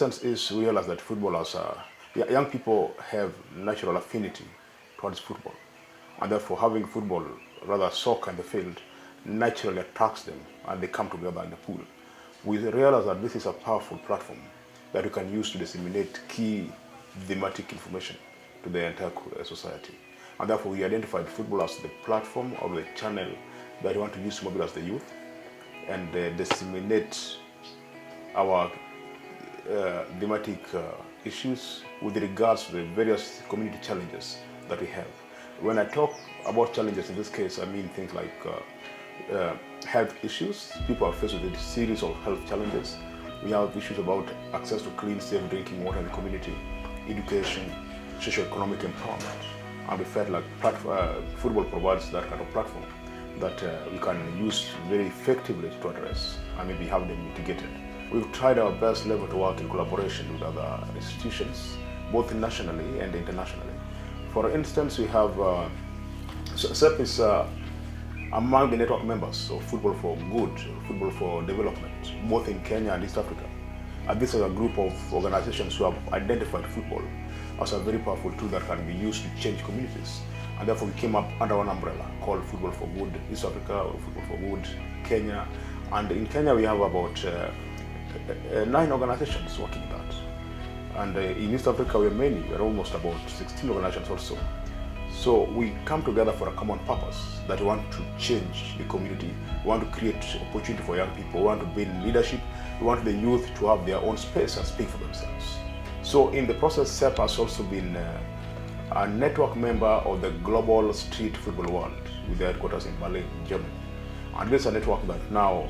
essence is we realize that football as young people have natural affinity towards football. And therefore having football, rather soccer in the field, naturally attracts them and they come together in the pool. We realize that this is a powerful platform that we can use to disseminate key thematic information to the entire society. And therefore we identified football as the platform or the channel that we want to use to mobilize the youth and disseminate our thematic issues with regards to the various community challenges that we have. When I talk about challenges in this case, I mean things like health issues. People are faced with a series of health challenges. We have issues about access to clean, safe drinking water in the community, education, socio-economic empowerment. And we felt like football provides that kind of platform that we can use very effectively to address and maybe have them mitigated. We've tried our best level to work in collaboration with other institutions, both nationally and internationally. For instance, we have CEP is among the network members of Football for Good, Football for Development, both in Kenya and East Africa. And this is a group of organizations who have identified football as a very powerful tool that can be used to change communities. And therefore we came up under one umbrella called Football for Good East Africa or Football for Good Kenya. And in Kenya we have about 9 organizations working that. And in East Africa we are many, we are almost about 16 organizations also. So we come together for a common purpose that we want to change the community. We want to create opportunity for young people. We want to build leadership. We want the youth to have their own space and speak for themselves. So in the process, CEP has also been a network member of the global street football world with their headquarters in Berlin, Germany. And this is a network that now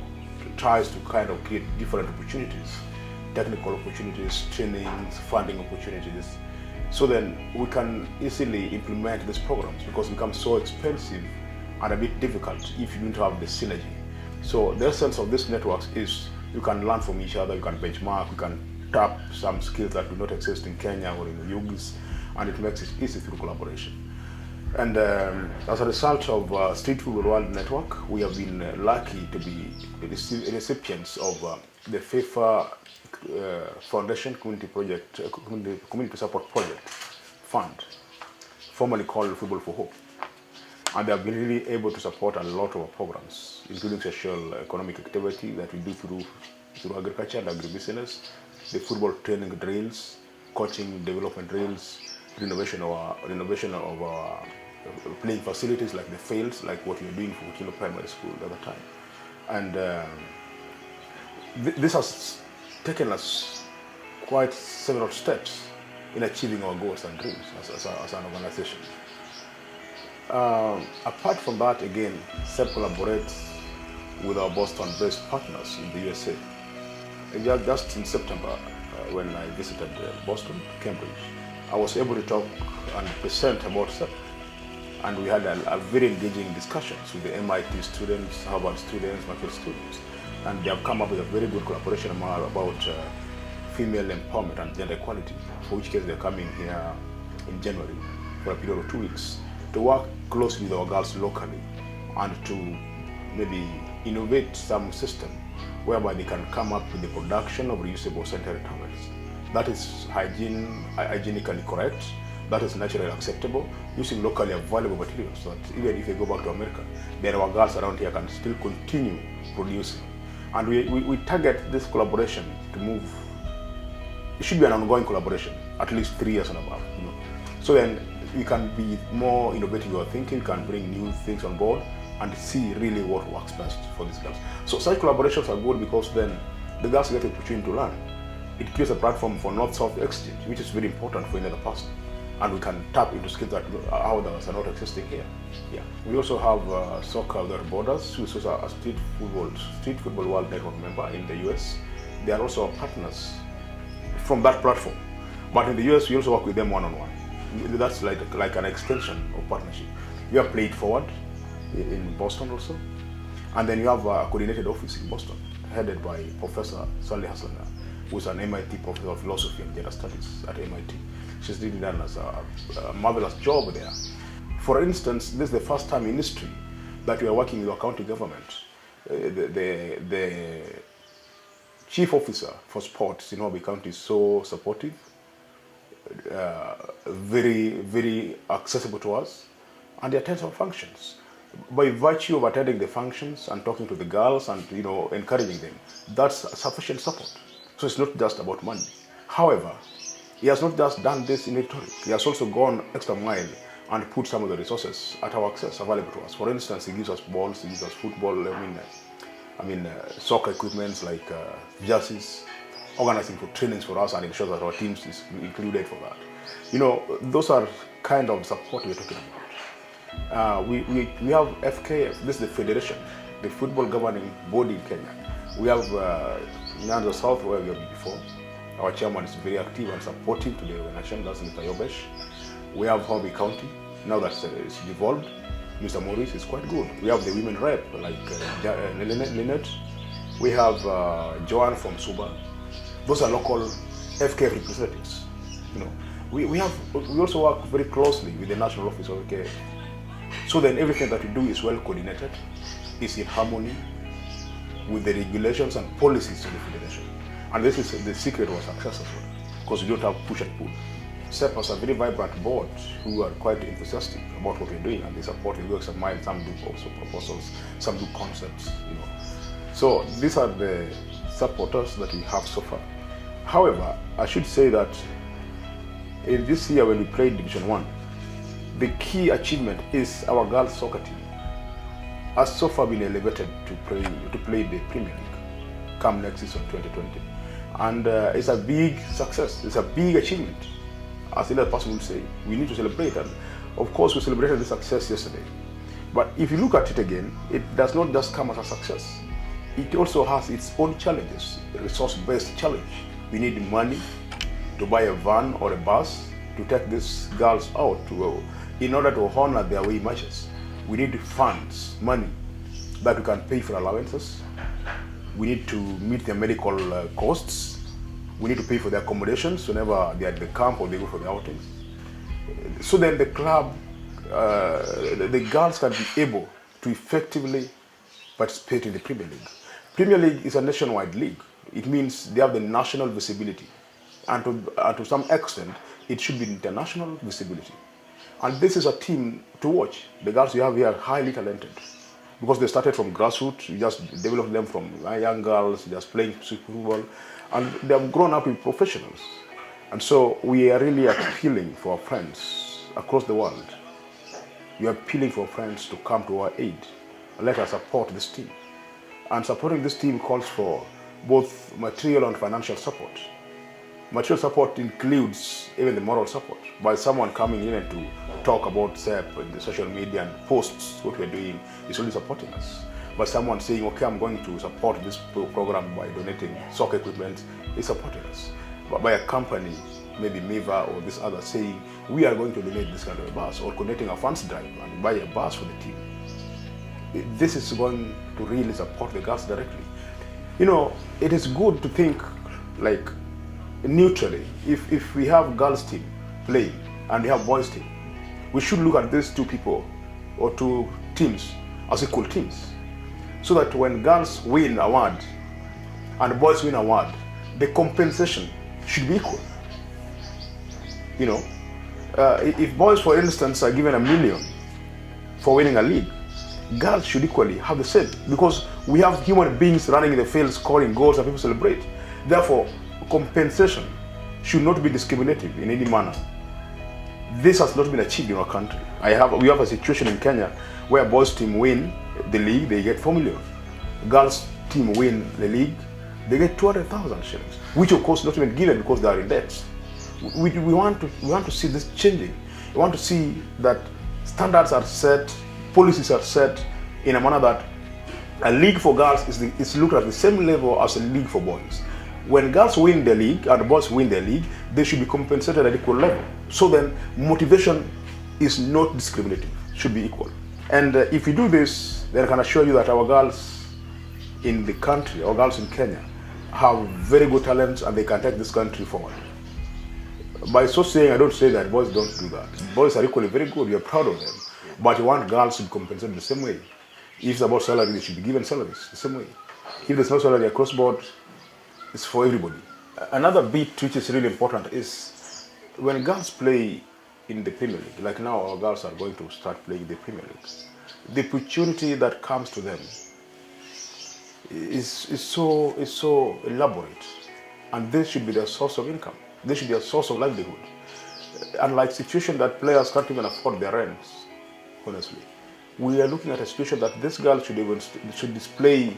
tries to kind of create different opportunities, technical opportunities, trainings, funding opportunities. So then we can easily implement these programs because it becomes so expensive and a bit difficult if you don't have the synergy. So the essence of these networks is you can learn from each other, you can benchmark, you can tap some skills that do not exist in Kenya or in the UGs, and it makes it easy through collaboration. And as a result of Street Football World Network, we have been lucky to be recipients of the FIFA Foundation Community Support Project Fund, formerly called Football for Hope. And they have been really able to support a lot of our programs, including social economic activity that we do through agriculture and agribusiness, the football training drills, coaching development drills, renovation of our playing facilities like the fields, like what we were doing for Kino Primary School at the time. And this has taken us quite several steps in achieving our goals and dreams as an organization. Apart from that, again, CEP collaborates with our Boston-based partners in the USA. Just in September, when I visited Boston, Cambridge, I was able to talk and present about CEP. And we had a very engaging discussions with the MIT students, Harvard students, Mackay students. And they have come up with a very good collaboration about female empowerment and gender equality, for which case they're coming here in January for a period of 2 weeks to work closely with our girls locally and to maybe innovate some system whereby they can come up with the production of reusable sanitary towels. That is hygienically correct, that is naturally acceptable, using locally available materials so that even if they go back to America, then our girls around here can still continue producing. And we target this collaboration to move. It should be an ongoing collaboration, at least 3 years and above. So then you can be more innovative in your thinking, you can bring new things on board and see really what works best for these girls. So such collaborations are good because then the girls get the opportunity to learn. It creates a platform for North-South exchange, which is very important for another person. And we can tap into skills that others are not existing here. Yeah. We also have Soccer Without Borders, which is a street football world network member in the US. They are also our partners from that platform. But in the US, we also work with them one-on-one. That's like an extension of partnership. We have Played Forward in Boston also. And then you have a coordinated office in Boston, headed by Professor Sally Haslanga, who's an MIT professor of philosophy and gender studies at MIT. She's really done a marvelous job there. For instance, this is the first time in history that we are working with our county government. The chief officer for sports in Homabay County is so supportive, very, very accessible to us, and they attend our functions. By virtue of attending the functions and talking to the girls and encouraging them, that's sufficient support. So it's not just about money. However, he has not just done this in rhetoric. He has also gone extra mile and put some of the resources at our access available to us. For instance, he gives us balls, he gives us football, soccer equipments like jerseys, organizing for trainings for us and ensure that our teams is included for that. Those are kind of support we're talking about. We have FKF, this is the federation, the football governing body in Kenya. We have Nyanza South, where we have been before. Our chairman is very active and supportive to the organization, that's Mr. Yobesh. We have Homabay County, now that it's devolved. Mr. Maurice is quite good. We have the women rep, like Lynette. We have Joanne from Suba. Those are local FKF representatives. We also work very closely with the national office of FKF. So then everything that we do is well coordinated, is in harmony with the regulations and policies of the federation. And this is the secret of our success as well, because we don't have push and pull. SEP has a very vibrant board who are quite enthusiastic about what we're doing, and they support the works of mine. Some do also proposals, some do concepts, So these are the supporters that we have so far. However, I should say that in this year when we played Division 1, the key achievement is our girls soccer team has so far been elevated to play the Premier League come next season 2020. And it's a big success, it's a big achievement. As another person would say, we need to celebrate, and of course we celebrated the success yesterday. But if you look at it again, it does not just come as a success. It also has its own challenges, a resource-based challenge. We need money to buy a van or a bus to take these girls out in order to honor their away matches. We need funds, money that we can pay for allowances. We need to meet their medical costs. We need to pay for their accommodations whenever they are at the camp or they go for the outings. So then the club, the girls can be able to effectively participate in the Premier League. Premier League is a nationwide league. It means they have the national visibility. And to some extent, it should be international visibility. And this is a team to watch. The girls you have here are highly talented, because they started from grassroots. You just developed them from young girls, just playing football, and they have grown up with professionals. And so we are really appealing for our friends across the world. We are appealing for friends to come to our aid and let us support this team. And supporting this team calls for both material and financial support. Material support includes even the moral support, by someone coming in and to talk about SEP in the social media and posts what we're doing is really supporting us. But someone saying, okay, I'm going to support this program by donating soccer equipment, is supporting us. But by a company, maybe Miva or this other, saying, we are going to donate this kind of a bus, or connecting a funds drive and buy a bus for the team. This is going to really support the girls directly. It is good to think like neutrally. If we have girls team playing and we have boys team, we should look at these two people or two teams as equal teams, so that when girls win award and boys win award, the compensation should be equal. If boys, for instance, are given $1 million for winning a league, girls should equally have the same, because we have human beings running in the field scoring goals and people celebrate. Therefore, compensation should not be discriminative in any manner. This has not been achieved in our country. We have a situation in Kenya where boys team win the league, they get 4 million. Girls team win the league, they get 200,000 shillings, which of course not even given because they are in debt. We want to see this changing. We want to see that standards are set, policies are set in a manner that a league for girls is looked at the same level as a league for boys. When girls win the league and the boys win the league, they should be compensated at equal level. So then motivation is not discriminative, should be equal. And if we do this, then I can assure you that our girls in the country, our girls in Kenya, have very good talents and they can take this country forward. By so saying, I don't say that boys don't do that. Boys are equally very good, we are proud of them. But you want girls to be compensated the same way. If it's about salary, they should be given salaries the same way. If there's no salary across board, It's for everybody. Another bit which is really important is when girls play in the Premier League, like now our girls are going to start playing the Premier League, the opportunity that comes to them is so elaborate, and this should be their source of income. This should be a source of livelihood. Unlike situation that players can't even afford their rents, honestly, we are looking at a situation that this girl should display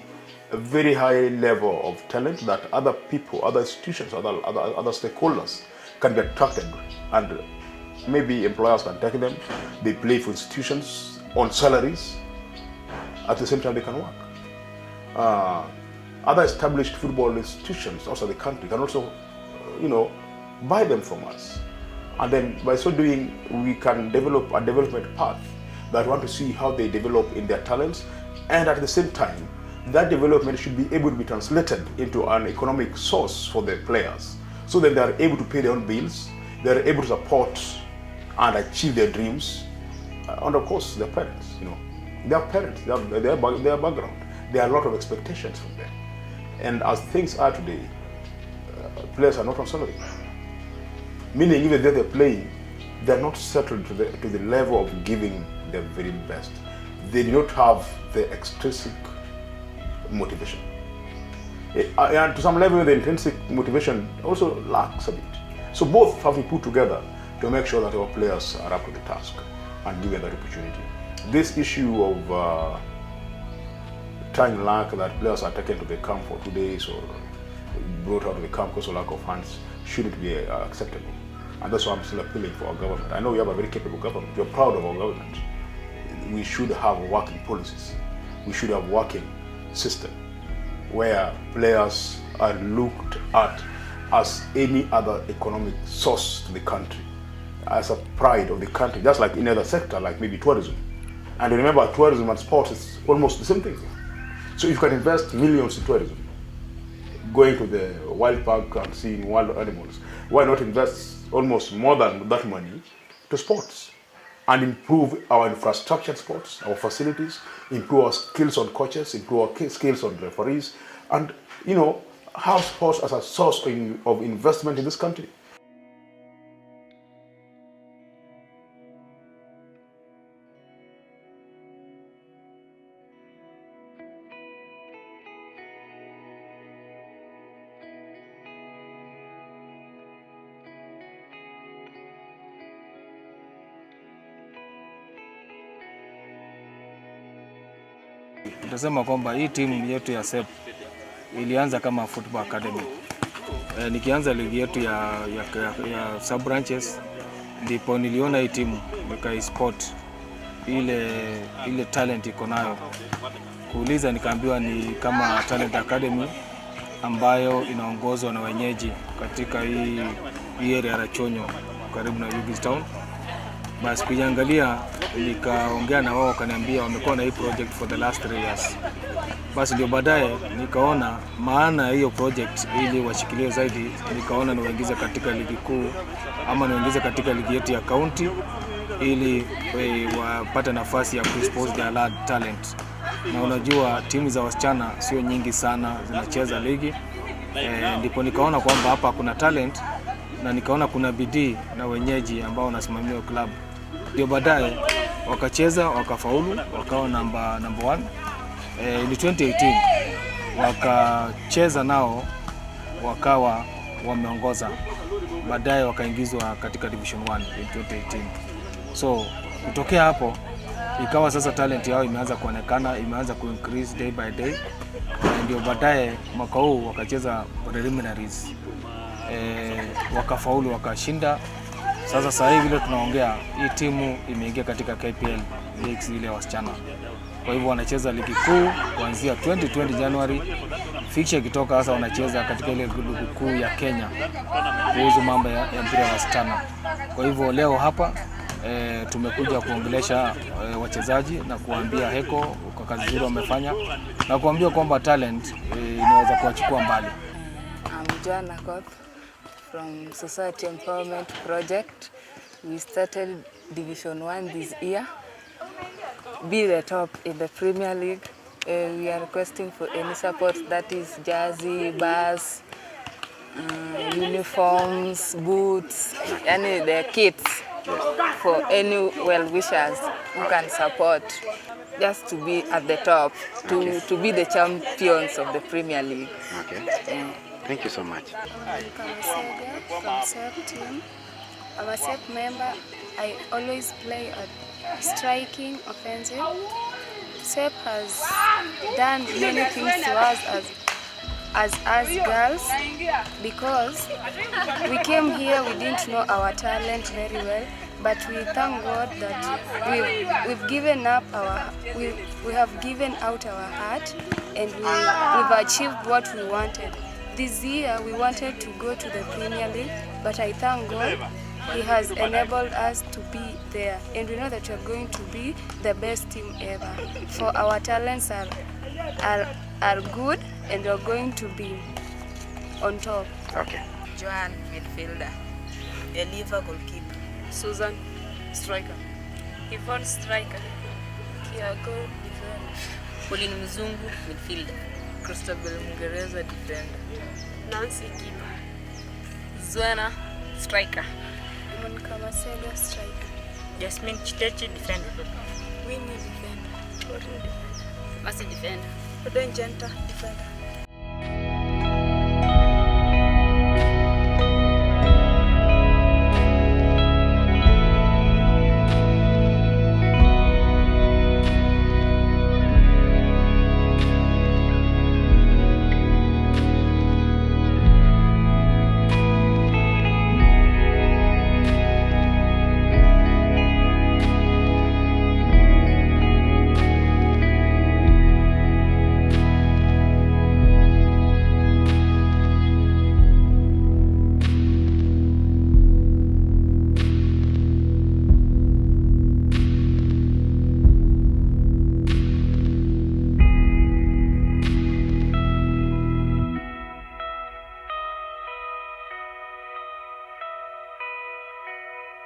a very high level of talent that other people, other institutions, other stakeholders can be attracted, and maybe employers can take them. They play for institutions on salaries. At the same time, they can work. Other established football institutions outside the country can also, buy them from us. And then by so doing, we can develop a development path that want to see how they develop in their talents. And at the same time, that development should be able to be translated into an economic source for the players, so that they are able to pay their own bills, they are able to support and achieve their dreams, and of course their parents. Their parents, their background, there are a lot of expectations from them. And as things are today, players are not on salary. Meaning even though they're playing, they're not settled to the level of giving their very best. They do not have the extrinsic motivation. And to some level, the intrinsic motivation also lacks a bit. So both have to be put together to make sure that our players are up to the task and given that opportunity. This issue of trying lack that players are taken to the camp for 2 days or brought out of the camp because of lack of funds shouldn't be acceptable. And that's why I'm still appealing for our government. I know we have a very capable government. We're proud of our government. We should have working policies. We should have working system where players are looked at as any other economic source to the country, as a pride of the country, just like in other sector, like maybe tourism. And remember, tourism and sports is almost the same thing. So if you can invest millions in tourism, going to the wild park and seeing wild animals, why not invest almost more than that money to sports and improve our infrastructure in sports, our facilities, improve our skills on coaches, improve our skills on referees, and have sports as a source of investment in this country. Tutasema kwamba hii timu yetu ya SEP ilianza kama football academy. Nikianza ligi yetu ya sub branches, ndipo niliona hii timu nikaispot ile talent iko nayo. Kuuliza nikaambiwa ni kama talent academy ambayo inaongozwa na wenyeji katika hii area ya Chonyo karibu na Yugis Town. Basi kuiangalia nikaongea na wao, wakaniambia wamekuwa na hii project for the last 3 years. Basi ndio baadaye nikaona maana ya hiyo project, ili washikilie zaidi, nikaona niwaingize katika ligi kuu ama niwaingize katika ligi yetu ya county ili wapate nafasi ya kuexpose their lad talent. Na unajua timu za wasichana sio nyingi sana zinacheza ligi. Ndipo nikaona kwamba hapa kuna talent na nikaona kuna bidii na wenyeji ambao wanasimamia club. Ndio baadaye wakacheza, wakafaulu, wakawa number 1. Ni 2018 wakacheza nao, wakawa wameongoza. Baadaye wakaingizwa katika division 1 in 2018. So kutokea hapo ikawa sasa talent yao imeanza kuonekana, imeanza kuincrease day by day. Ndio baadaye mwaka huu wakacheza preliminaries, wakafaulu, wakashinda. Sasa hivi vile tunaongea, hii timu imeingia katika KPL leagues ile ya wasichana. Kwa hivyo wanacheza ligi kuu kuanzia 2020 January. Fixture ikitoka sasa wanacheza katika ile ligi kuu ya Kenya kuhusu mambo ya mpira wa wasichana. Kwa hivyo leo hapa tumekuja kuongelesha wachezaji na kuambia heko kwa kazi nzuri wamefanya na kuambia kwamba talent inaweza kuwachukua mbali. I'm Joanna Koth from Society Empowerment Project. We started Division 1 this year. Be the top in the Premier League. We are requesting for any support, that is jersey, bus, uniforms, boots, any the kits for any well-wishers who can support, just to be at the top, to be the champions of the Premier League. Okay. Thank you so much. I'm Kamasega from SEP team. I'm a SEP member. I always play at striking, offensive. SEP has done many things to us as girls, because we came here, we didn't know our talent very well, but we thank God that we've given up we have given out our heart, and we've achieved what we wanted. This year we wanted to go to the Premier League, but I thank God He has enabled us to be there, and we know that we are going to be the best team ever. For our talents are good, and we are going to be on top. Okay. Joan, midfielder. Eliva, goalkeeper. Susan, striker. Yvonne, striker. Kiago, defender. Pauline Mzungu, midfielder. Christabel Mungereza, defender. Nancy, keeper. Zuena, striker. I'm Kamasega, striker. Jasmine Chitechi, defender. Winnie, defender. Mercy, defender. Oden Jenta, defender.